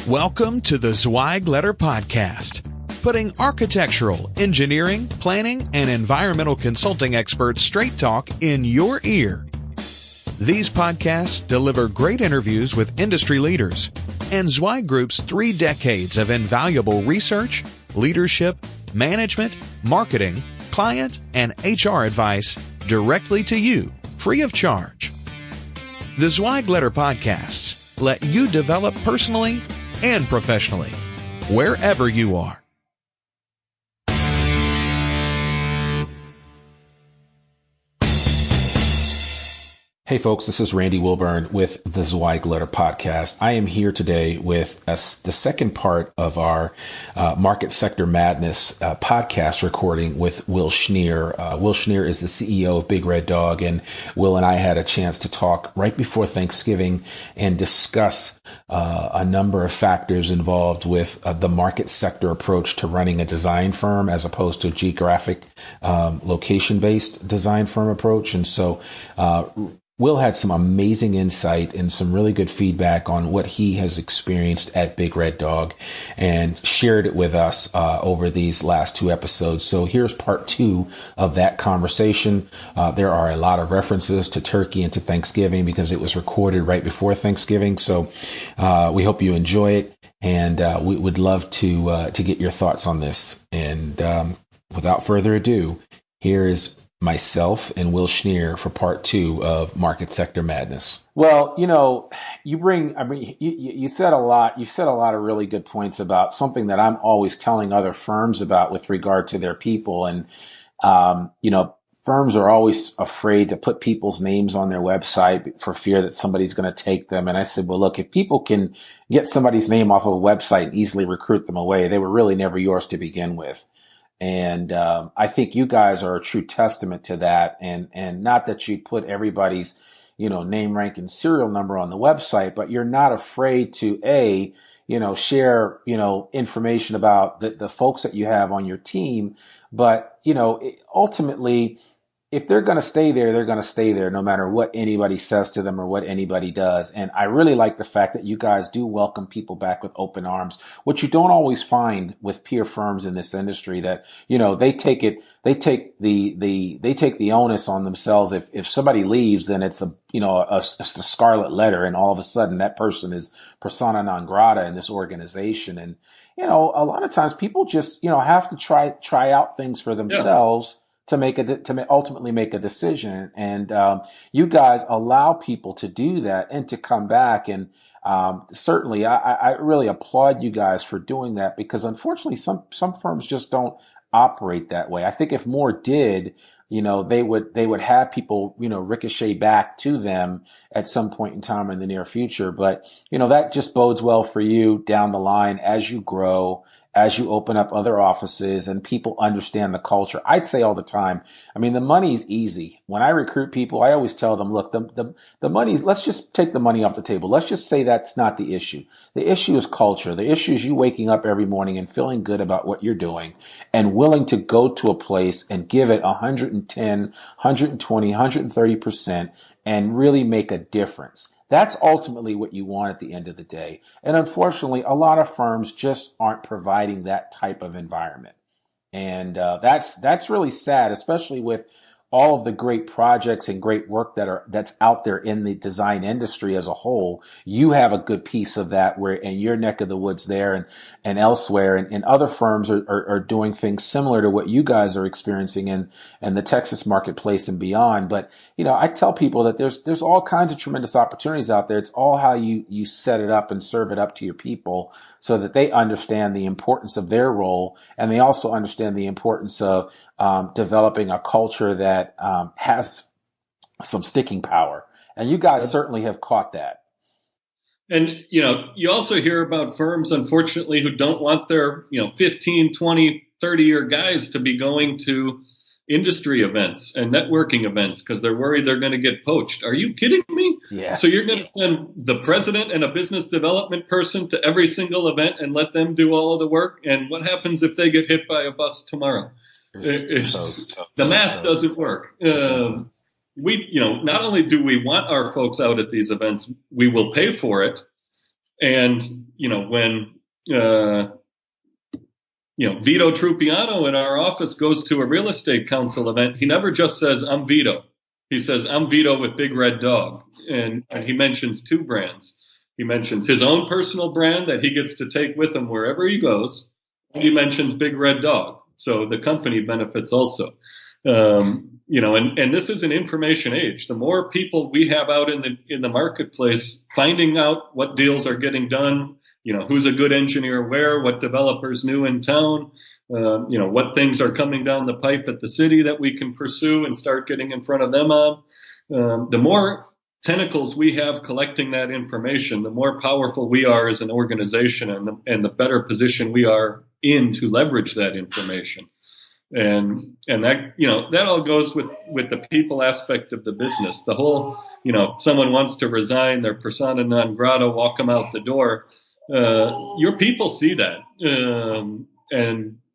Welcome to the Zweig Letter Podcast, putting architectural, engineering, planning, and environmental consulting experts straight talk in your ear. These podcasts deliver great interviews with industry leaders and Zweig Group's 3 decades of invaluable research, leadership, management, marketing, client, and HR advice directly to you, free of charge. The Zweig Letter Podcasts let you develop personally and professionally, wherever you are. Hey folks, this is Randy Wilburn with the Zweig Letter Podcast. I am here today with the second part of our Market Sector Madness podcast recording with Will Schnier. Will Schnier is the CEO of Big Red Dog, and Will and I had a chance to talk right before Thanksgiving and discuss a number of factors involved with the market sector approach to running a design firm as opposed to a geographic location-based design firm approach. And so Will had some amazing insight and some really good feedback on what he has experienced at Big Red Dog and shared it with us over these last 2 episodes. So here's part 2 of that conversation. There are a lot of references to Turkey and to Thanksgiving because it was recorded right before Thanksgiving. So we hope you enjoy it, and we would love to get your thoughts on this. And without further ado, here is myself and Will Schnier for part 2 of Market Sector Madness. Well, you said a lot of really good points about something that I'm always telling other firms about with regard to their people. And, firms are always afraid to put people's names on their website for fear that somebody's going to take them. And I said, well, look, if people can get somebody's name off of a website and easily recruit them away, they were really never yours to begin with. And I think you guys are a true testament to that. And not that you put everybody's, name, rank, and serial number on the website, but you're not afraid to share, information about the folks that you have on your team. But, ultimately, if they're going to stay there, they're going to stay there no matter what anybody says to them or what anybody does. And I really like the fact that you guys do welcome people back with open arms, which you don't always find with peer firms in this industry that, they take the onus on themselves. If somebody leaves, then it's it's the scarlet letter. And all of a sudden that person is persona non grata in this organization. And, a lot of times people just, have to try out things for themselves. Yeah. To ultimately make a decision. And you guys allow people to do that and to come back. And certainly I really applaud you guys for doing that, because unfortunately some firms just don't operate that way. I think if more did, they would have people, ricochet back to them at some point in time in the near future. But, that just bodes well for you down the line as you grow, as you open up other offices and people understand the culture. I'd say all the time, the money's easy. When I recruit people, I always tell them, look, the money, let's just take the money off the table. Let's just say that's not the issue. The issue is culture. The issue is you waking up every morning and feeling good about what you're doing and willing to go to a place and give it 110, 120, 130% and really make a difference. That's ultimately what you want at the end of the day. And unfortunately, a lot of firms just aren't providing that type of environment. And that's really sad, especially with all of the great projects and great work that's out there in the design industry as a whole. You have a good piece of that where in your neck of the woods there and elsewhere, and other firms are doing things similar to what you guys are experiencing in the Texas marketplace and beyond. But I tell people that there's all kinds of tremendous opportunities out there. It's all how you set it up and serve it up to your people so that they understand the importance of their role, and they also understand the importance of developing a culture that has some sticking power. And you guys certainly have caught that. And, you also hear about firms, unfortunately, who don't want their, 15, 20, 30-year guys to be going to industry events and networking events because they're worried they're going to get poached. Are you kidding me? Yeah. So you're going to send the president and a business development person to every single event and let them do all of the work? And what happens if they get hit by a bus tomorrow? The math doesn't work. We, not only do we want our folks out at these events, we will pay for it. And, when, Vito Trupiano in our office goes to a real estate council event, he never just says, I'm Vito. He says, I'm Vito with Big Red Dog. And he mentions two brands. He mentions his own personal brand that he gets to take with him wherever he goes. And he mentions Big Red Dog. So the company benefits also. And this is an information age. The more people we have out in the marketplace finding out what deals are getting done, who's a good engineer where, what developers new in town, what things are coming down the pipe at the city that we can pursue and start getting in front of them on. The more tentacles we have collecting that information, the more powerful we are as an organization, and the better position we are in to leverage that information. And that, that all goes with the people aspect of the business. The whole, someone wants to resign, their persona non grata, walk them out the door. Your people see that.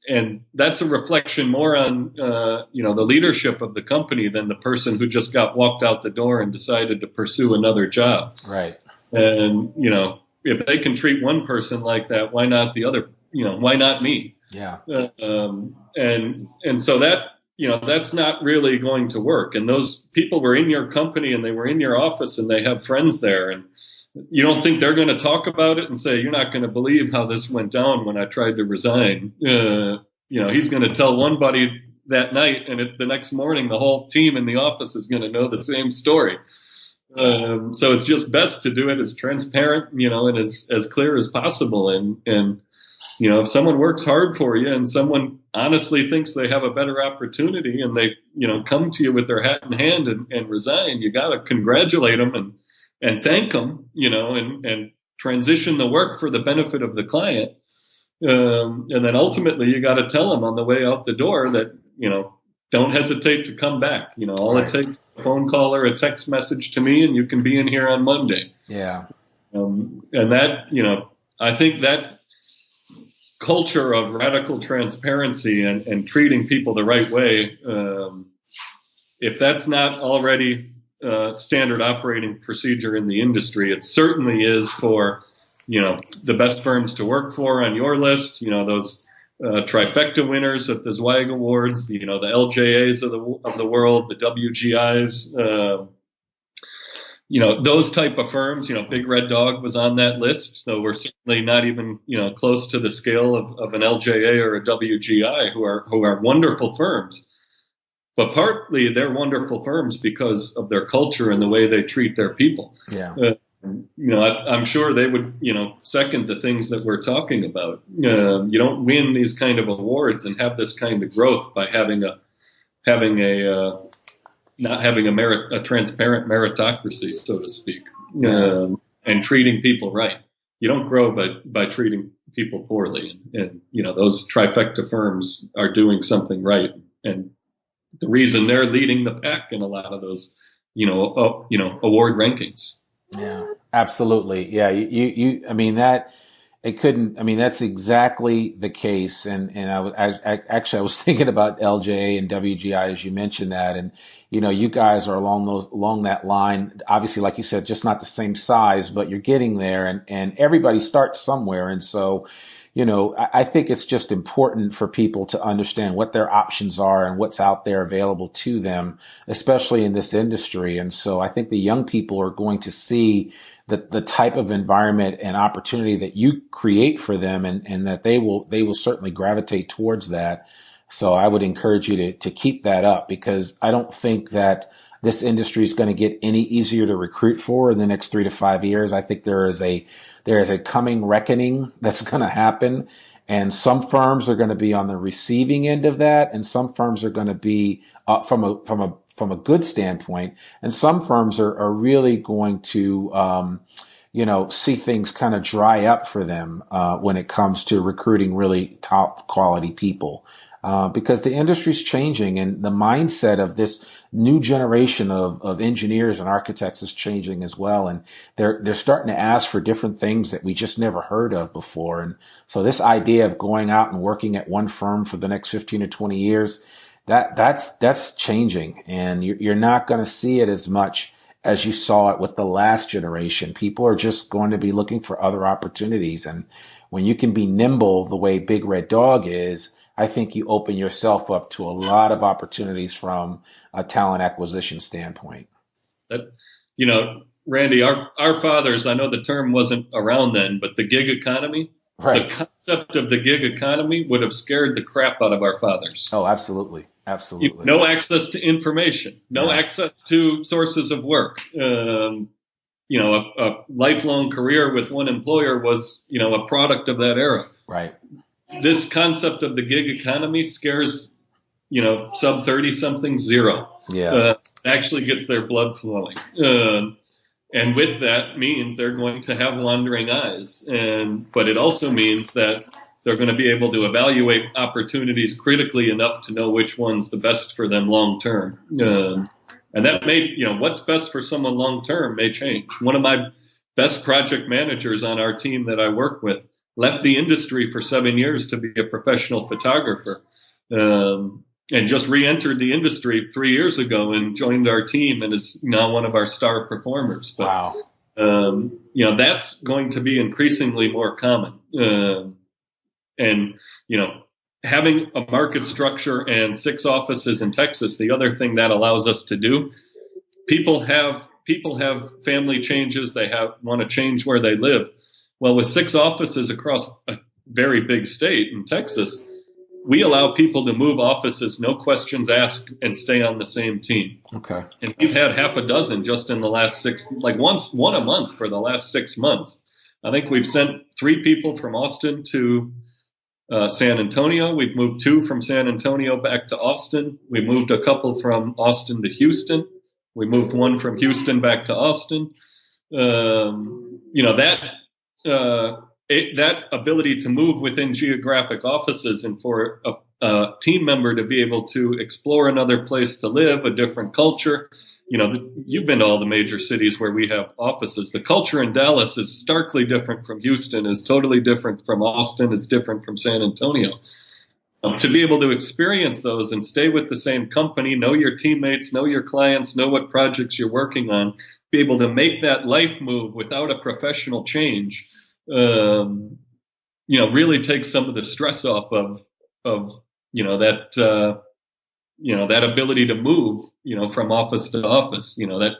And that's a reflection more on, the leadership of the company than the person who just got walked out the door and decided to pursue another job. Right. And, if they can treat one person like that, why not the other? Why not me? Yeah. And so that, that's not really going to work. And those people were in your company and they were in your office and they have friends there. And you don't think they're going to talk about it and say, you're not going to believe how this went down when I tried to resign. He's going to tell one buddy that night, and the next morning, the whole team in the office is going to know the same story. So it's just best to do it as transparent, and as clear as possible. And if someone works hard for you and someone honestly thinks they have a better opportunity and they, come to you with their hat in hand and resign, you got to congratulate them and thank them, and transition the work for the benefit of the client. And then ultimately you got to tell them on the way out the door that, don't hesitate to come back. All Right. It takes is a phone call or a text message to me and you can be in here on Monday. Yeah. And that, I think that culture of radical transparency and treating people the right way, if that's not already standard operating procedure in the industry, it certainly is for, the best firms to work for on your list, those trifecta winners at the Zweig Awards, the LJAs of the world, the WGIs, those type of firms. Big Red Dog was on that list, so we're certainly not even, close to the scale of an LJA or a WGI, who are wonderful firms. But partly they're wonderful firms because of their culture and the way they treat their people. Yeah. I'm sure they would, second the things that we're talking about. You don't win these kind of awards and have this kind of growth by not having a transparent meritocracy, so to speak, and treating people right. You don't grow by treating people poorly. And those trifecta firms are doing something right. And the reason they're leading the pack in a lot of those, award rankings. Yeah, absolutely. Yeah. That's exactly the case. And I was thinking about LJA and WGI as you mentioned that. And, you guys are along that line, obviously, like you said, just not the same size, but you're getting there, and everybody starts somewhere. And so, I think it's just important for people to understand what their options are and what's out there available to them, especially in this industry. And so I think the young people are going to see the type of environment and opportunity that you create for them, and that they will certainly gravitate towards that. So I would encourage you to keep that up, because I don't think that this industry is going to get any easier to recruit for in the next 3 to 5 years. I think there is a coming reckoning that's going to happen, and some firms are going to be on the receiving end of that, and some firms are going to be from a good standpoint, and some firms are really going to see things kind of dry up for them when it comes to recruiting really top quality people. Because the industry's changing, and the mindset of this new generation of engineers and architects is changing as well. And they're starting to ask for different things that we just never heard of before. And so this idea of going out and working at one firm for the next 15 or 20 years, that's changing. And you're not going to see it as much as you saw it with the last generation. People are just going to be looking for other opportunities. And when you can be nimble the way Big Red Dog is, I think you open yourself up to a lot of opportunities from a talent acquisition standpoint. That, you know, Randy, our fathers, I know the term wasn't around then, but the gig economy, right. The concept of the gig economy would have scared the crap out of our fathers. Oh, absolutely. Absolutely. No access to information, no access to sources of work. You know, a lifelong career with one employer was, you know, a product of that era. Right. This concept of the gig economy scares, you know, sub 30 something zero. Yeah. Actually gets their blood flowing. And with that means they're going to have wandering eyes. But it also means that they're going to be able to evaluate opportunities critically enough to know which one's the best for them long term. And that may, you know, what's best for someone long term may change. One of my best project managers on our team that I work with left the industry for 7 years to be a professional photographer. And just re-entered the industry 3 years ago and joined our team and is now one of our star performers. But, wow. You know, that's going to be increasingly more common. And, you know, having a market structure and 6 offices in Texas, the other thing that allows us to do, people have family changes. They want to change where they live. Well, with 6 offices across a very big state in Texas, we allow people to move offices, no questions asked, and stay on the same team. Okay. And we've had half a dozen just in the last 6, like one a month for the last 6 months. I think we've sent 3 people from Austin to San Antonio. We've moved 2 from San Antonio back to Austin. We moved a couple from Austin to Houston. We moved 1 from Houston back to Austin. You know, that ability to move within geographic offices and for a team member to be able to explore another place to live, a different culture. You know, you've been to all the major cities where we have offices. The culture in Dallas is starkly different from Houston, is totally different from Austin, is different from San Antonio. To be able to experience those and stay with the same company, know your teammates, know your clients, know what projects you're working on, be able to make that life move without a professional change, you know, really takes some of the stress off of you know, that you know, that ability to move, you know, from office to office. You know, that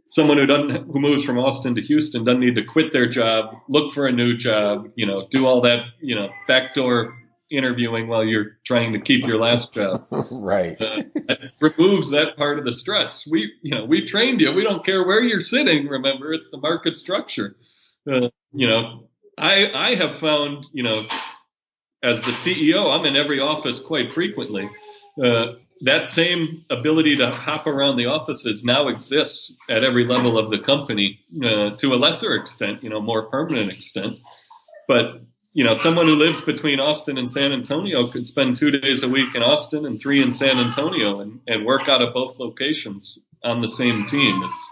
someone who moves from Austin to Houston doesn't need to quit their job, look for a new job, you know, do all that, you know, backdoor interviewing while you're trying to keep your last job. Right. It removes that part of the stress. We trained you. We don't care where you're sitting. Remember, it's the market structure. You know, I have found, you know, as the CEO, I'm in every office quite frequently. That same ability to hop around the offices now exists at every level of the company, to a lesser extent, you know, more permanent extent. But, you know, someone who lives between Austin and San Antonio could spend 2 days a week in Austin and 3 in San Antonio and work out of both locations on the same team. It's,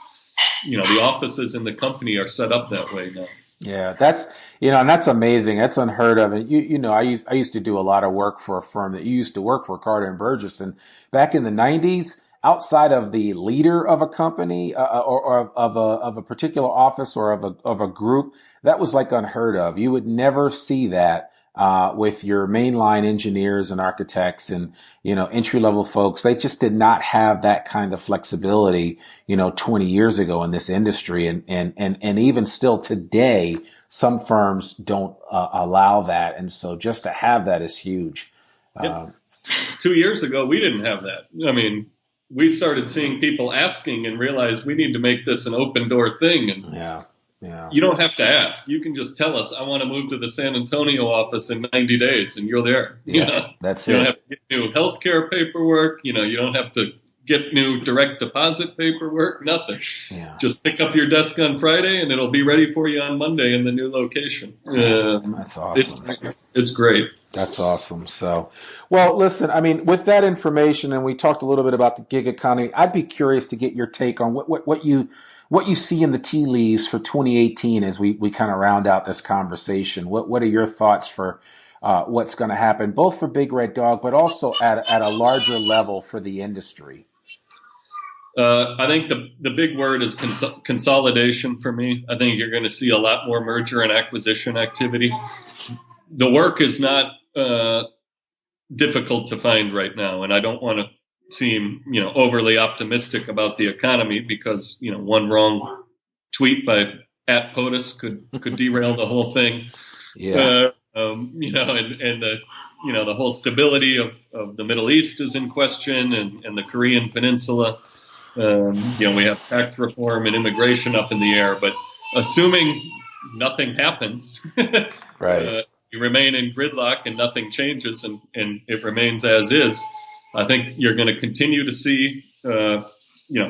you know, the offices in the company are set up that way now. Yeah, that's, you know, and that's amazing. That's unheard of. And you know, I used to do a lot of work for a firm that you used to work for, Carter and Burgess. And back in the 90s, outside of the leader of a company or of a particular office or of a group, that was like unheard of. You would never see that with your mainline engineers and architects and, you know, entry level folks. They just did not have that kind of flexibility, you know, 20 years ago in this industry. And even still today, some firms don't allow that. And so just to have that is huge. 2 years ago, we didn't have that. I mean, we started seeing people asking and realized we need to make this an open door thing. And yeah. You don't have to ask. You can just tell us, I want to move to the San Antonio office in 90 days, and you're there. Yeah, you know? That's you it. You don't have to get new healthcare paperwork. You know, you don't have to get new direct deposit paperwork, nothing. Yeah. Just pick up your desk on Friday, and it'll be ready for you on Monday in the new location. That's awesome. It's great. That's awesome. So, well, listen, I mean, with that information, and we talked a little bit about the gig economy, I'd be curious to get your take on what you see in the tea leaves for 2018 as we kind of round out this conversation. What are your thoughts for what's going to happen, both for Big Red Dog, but also at a larger level for the industry? I think the big word is consolidation for me. I think you're going to see a lot more merger and acquisition activity. The work is not difficult to find right now, and I don't want to seem overly optimistic about the economy because one wrong tweet by @POTUS could derail the whole thing. Yeah. And the whole stability of the Middle East is in question, and the Korean Peninsula. We have tax reform and immigration up in the air, but assuming nothing happens, Right. You remain in gridlock and nothing changes and it remains as is. I think you're going to continue to see,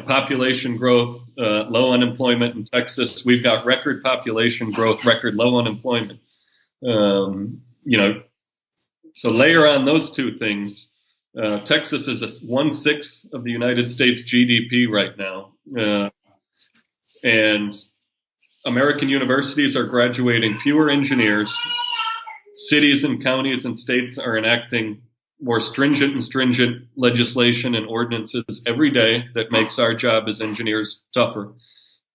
population growth, low unemployment in Texas. We've got record population growth, record low unemployment. So layer on those two things. Texas is 1/6 of the United States GDP right now. And American universities are graduating fewer engineers. Cities and counties and states are enacting more stringent legislation and ordinances every day that makes our job as engineers tougher.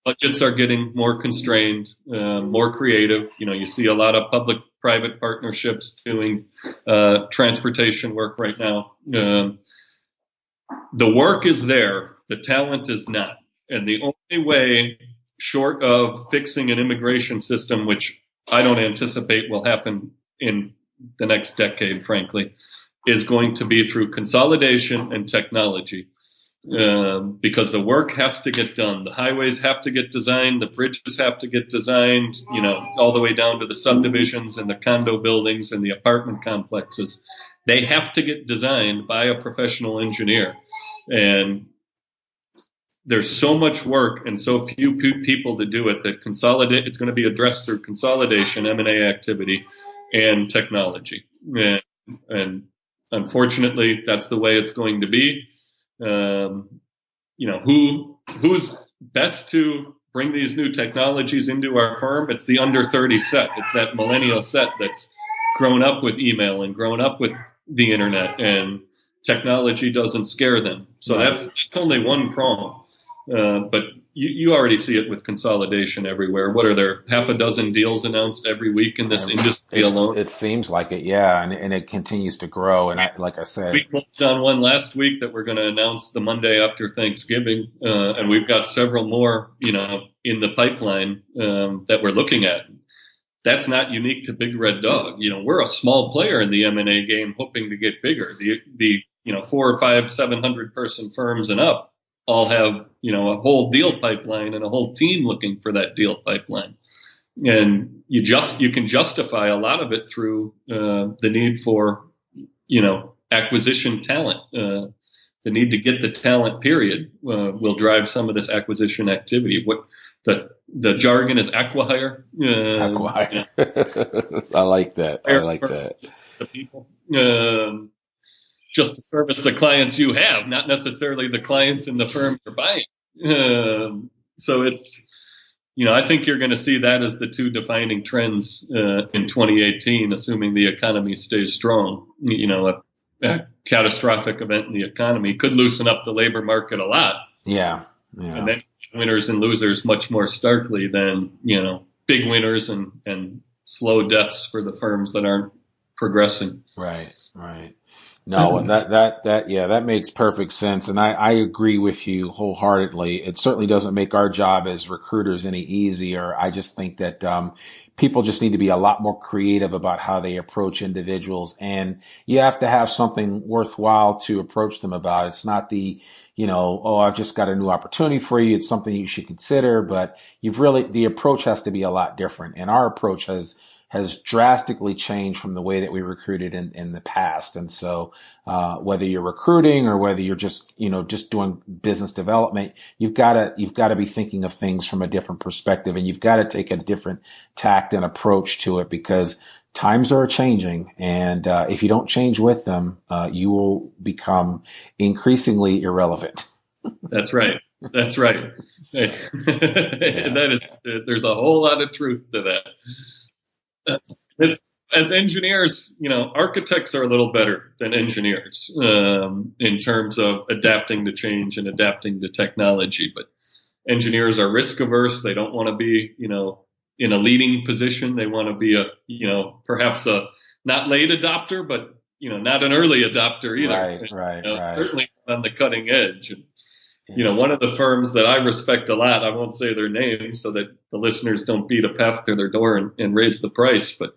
Budgets are getting more constrained, more creative. You see a lot of public-private partnerships doing transportation work right now. The work is there. The talent is not. And the only way, short of fixing an immigration system, which I don't anticipate will happen in the next decade, frankly, is going to be through consolidation and technology. Because the work has to get done. The highways have to get designed. The bridges have to get designed, all the way down to the subdivisions and the condo buildings and the apartment complexes. They have to get designed by a professional engineer. And there's so much work and so few people to do it that it's going to be addressed through consolidation, M&A activity, and technology. And unfortunately, that's the way it's going to be. Who's best to bring these new technologies into our firm? It's the under 30 set. It's that millennial set that's grown up with email and grown up with the internet, and technology doesn't scare them. So that's only one prong. But you already see it with consolidation everywhere. What are there? Half a dozen deals announced every week in this industry alone? It seems like it, yeah, and it continues to grow. And like I said, we closed on one last week that we're going to announce the Monday after Thanksgiving, and we've got several more, in the pipeline that we're looking at. That's not unique to Big Red Dog. We're a small player in the M&A game, hoping to get bigger. The 400 or 500, 700 person firms and up all have, a whole deal pipeline and a whole team looking for that deal pipeline. And you can justify a lot of it through the need for, acquisition talent. The need to get the talent, period, will drive some of this acquisition activity. What the jargon is acqui-hire. Acqui-hire. I like that. The people. Just to service the clients you have, not necessarily the clients in the firm you're buying. So it's, I think you're going to see that as the two defining trends in 2018, assuming the economy stays strong. A catastrophic event in the economy could loosen up the labor market a lot. Yeah. And then winners and losers much more starkly than, big winners and slow deaths for the firms that aren't progressing. Right. No, that makes perfect sense. And I agree with you wholeheartedly. It certainly doesn't make our job as recruiters any easier. I just think that people just need to be a lot more creative about how they approach individuals. And you have to have something worthwhile to approach them about. It's not the, I've just got a new opportunity for you. It's something you should consider. But the approach has to be a lot different. And our approach has drastically changed from the way that we recruited in the past. And so, whether you're recruiting or whether you're just doing business development, you've got to be thinking of things from a different perspective, and you've got to take a different tact and approach to it, because times are changing. And, if you don't change with them, you will become increasingly irrelevant. That's right. Yeah. There's a whole lot of truth to that. as engineers, architects are a little better than engineers in terms of adapting to change and adapting to technology. But engineers are risk averse. They don't want to be, in a leading position. They want to be perhaps a not late adopter, but, not an early adopter either. Right. Certainly on the cutting edge. And, one of the firms that I respect a lot, I won't say their name so that the listeners don't beat a path to their door and raise the price. But,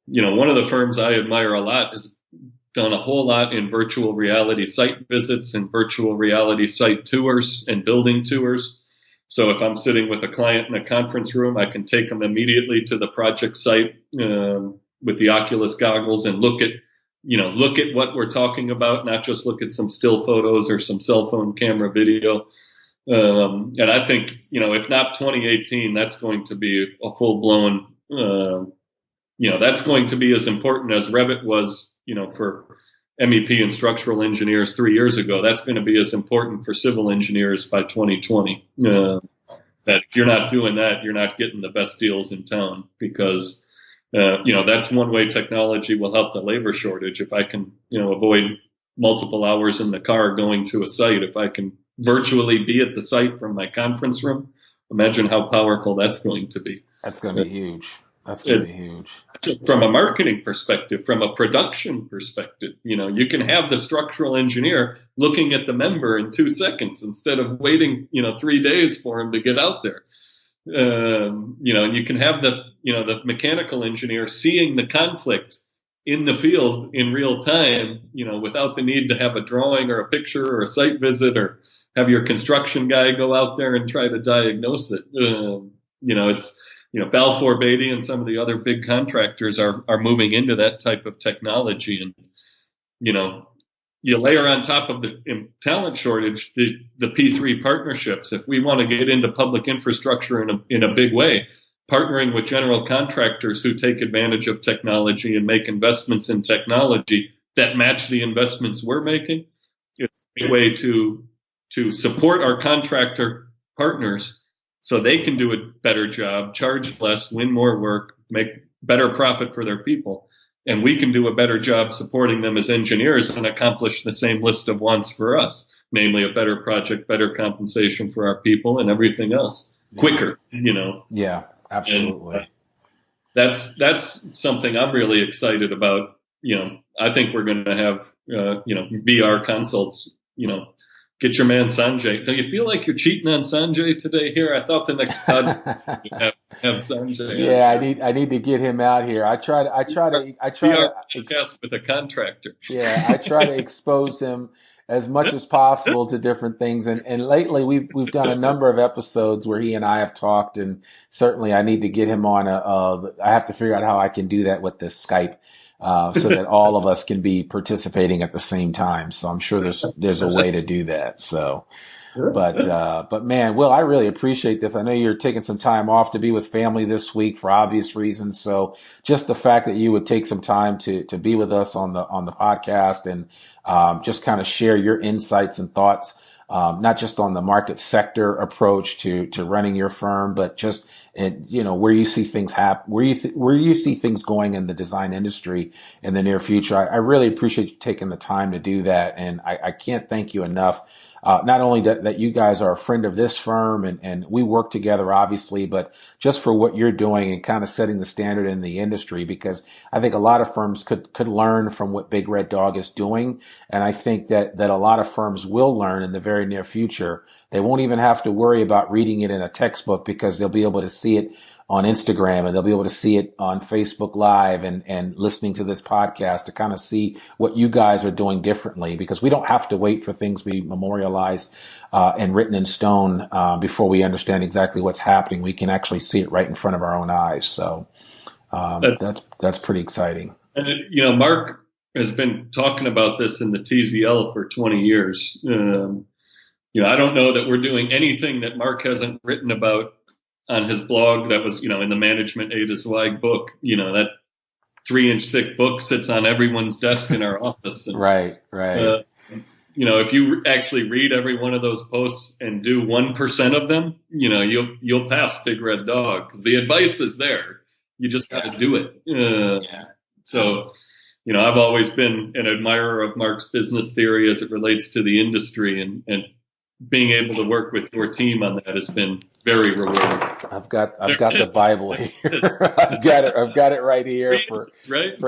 one of the firms I admire a lot has done a whole lot in virtual reality site visits and virtual reality site tours and building tours. So if I'm sitting with a client in a conference room, I can take them immediately to the project site with the Oculus goggles and look at what we're talking about, not just look at some still photos or some cell phone camera video. And I think, if not 2018, that's going to be a full blown, that's going to be as important as Revit was, for MEP and structural engineers 3 years ago. That's going to be as important for civil engineers by 2020. That if you're not doing that, you're not getting the best deals in town because, that's one way technology will help the labor shortage. If I can, avoid multiple hours in the car going to a site, if I can virtually be at the site from my conference room, imagine how powerful that's going to be. That's going to be huge. That's going to be huge. From a marketing perspective, from a production perspective, you can have the structural engineer looking at the member in 2 seconds instead of waiting, 3 days for him to get out there. And you can have the mechanical engineer seeing the conflict in the field in real time, without the need to have a drawing or a picture or a site visit or have your construction guy go out there and try to diagnose it. It's, Balfour Beatty and some of the other big contractors are moving into that type of technology. And, you layer on top of the talent shortage, the P3 partnerships. If we want to get into public infrastructure in a big way, partnering with general contractors who take advantage of technology and make investments in technology that match the investments we're making, it's a way to support our contractor partners so they can do a better job, charge less, win more work, make better profit for their people. And we can do a better job supporting them as engineers and accomplish the same list of wants for us, namely a better project, better compensation for our people and everything else quicker, Yeah, absolutely. And, that's something I'm really excited about. I think we're going to have, VR consults, get your man Sanjay. Do you feel like you're cheating on Sanjay today here? I thought the next pod would have Sanjay. Yeah, I need to get him out here. I try to podcast with a contractor. Yeah, I try to expose him as much as possible to different things. And lately we've done a number of episodes where he and I have talked, and certainly I need to get him on I have to figure out how I can do that with this Skype. So that all of us can be participating at the same time. So I'm sure there's a way to do that. So, but man, Will, I really appreciate this. I know you're taking some time off to be with family this week for obvious reasons. So just the fact that you would take some time to be with us on the podcast and, just kind of share your insights and thoughts, not just on the market sector approach to running your firm, but just where you see things where you see things going in the design industry in the near future. I really appreciate you taking the time to do that, and I can't thank you enough. Not only that you guys are a friend of this firm and we work together, obviously, but just for what you're doing and kind of setting the standard in the industry, because I think a lot of firms could learn from what Big Red Dog is doing. And I think that a lot of firms will learn in the very near future. They won't even have to worry about reading it in a textbook because they'll be able to see it on Instagram and they'll be able to see it on Facebook Live and listening to this podcast to kind of see what you guys are doing differently, because we don't have to wait for things to be memorialized and written in stone before we understand exactly what's happening. We can actually see it right in front of our own eyes. So that's pretty exciting. And Mark has been talking about this in the TZL for 20 years. I don't know that we're doing anything that Mark hasn't written about on his blog that was, in the Management A to Zweig book. That 3-inch thick book sits on everyone's desk in our office. And, right. If you actually read every one of those posts and do 1% of them, you'll pass Big Red Dog because the advice is there. You just got to do it. So, I've always been an admirer of Mark's business theory as it relates to the industry, and being able to work with your team on that has been very rewarding. I've got the Bible here. I've got it right here for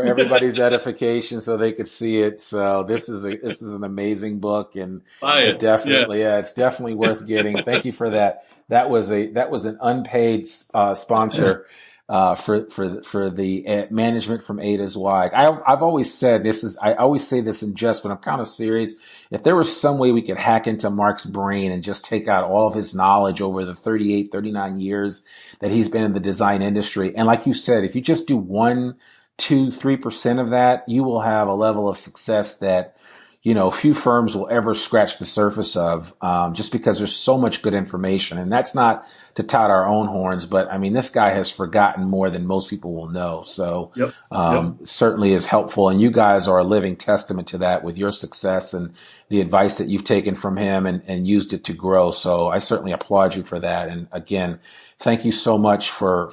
everybody's edification, so they could see it. So this is an amazing book, and it's definitely worth getting. Thank you for that. That was an unpaid sponsor for the management from A to Zweig. I've always said I always say this in jest, but I'm kind of serious. If there was some way we could hack into Mark's brain and just take out all of his knowledge over the 38, 39 years that he's been in the design industry, and like you said, if you just do 1, 2, 3% of that, you will have a level of success that few firms will ever scratch the surface of, just because there's so much good information. And that's not to tout our own horns, but I mean, this guy has forgotten more than most people will know. So, certainly is helpful. And you guys are a living testament to that with your success and the advice that you've taken from him and used it to grow. So I certainly applaud you for that. And again, thank you so much for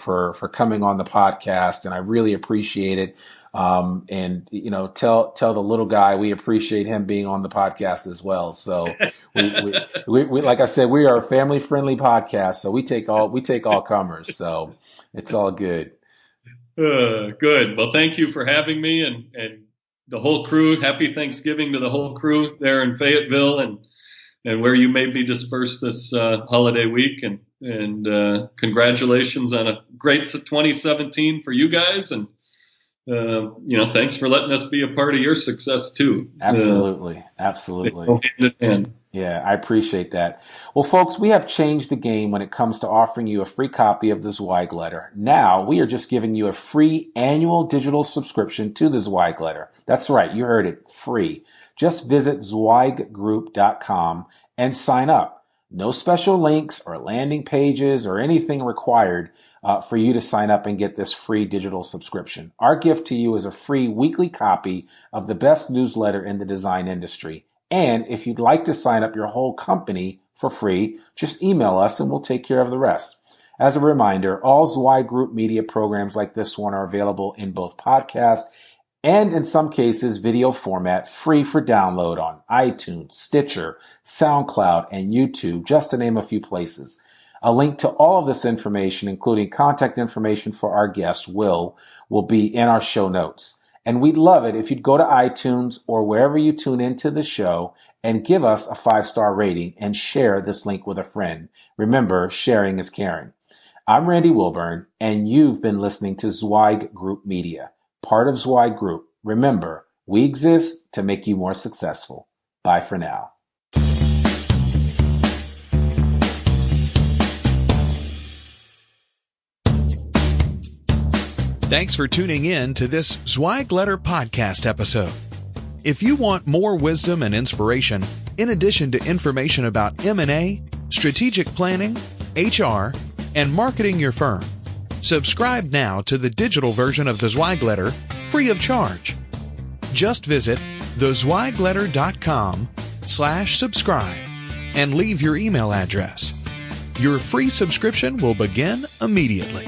coming on the podcast. And I really appreciate it. And tell the little guy we appreciate him being on the podcast as well. So we like I said, we are a family friendly podcast, so we take all comers. So it's all good. Good. Well, thank you for having me and the whole crew. Happy Thanksgiving to the whole crew there in Fayetteville and where you may be dispersed this holiday week. And congratulations on a great 2017 for you guys. And thanks for letting us be a part of your success too. Absolutely. Yeah, I appreciate that. Well, folks, we have changed the game when it comes to offering you a free copy of the Zweig Letter. Now we are just giving you a free annual digital subscription to the Zweig Letter. That's right. You heard it. Free. Just visit zweiggroup.com and sign up. No special links or landing pages or anything required for you to sign up and get this free digital subscription. Our gift to you is a free weekly copy of the best newsletter in the design industry. And if you'd like to sign up your whole company for free, just email us and we'll take care of the rest. As a reminder, all Zweig Group media programs like this one are available in both podcast and in some cases video format, free for download on iTunes, Stitcher, SoundCloud, and YouTube, just to name a few places. A link to all of this information, including contact information for our guest, Will be in our show notes. And we'd love it if you'd go to iTunes or wherever you tune into the show and give us a 5-star rating and share this link with a friend. Remember, sharing is caring. I'm Randy Wilburn, and you've been listening to Zweig Group Media, part of Zweig Group. Remember, we exist to make you more successful. Bye for now. Thanks for tuning in to this Zweig Letter Podcast episode. If you want more wisdom and inspiration, in addition to information about M&A, strategic planning, HR, and marketing your firm, subscribe now to the digital version of the Zweig Letter free of charge. Just visit thezweigletter.com/subscribe and leave your email address. Your free subscription will begin immediately.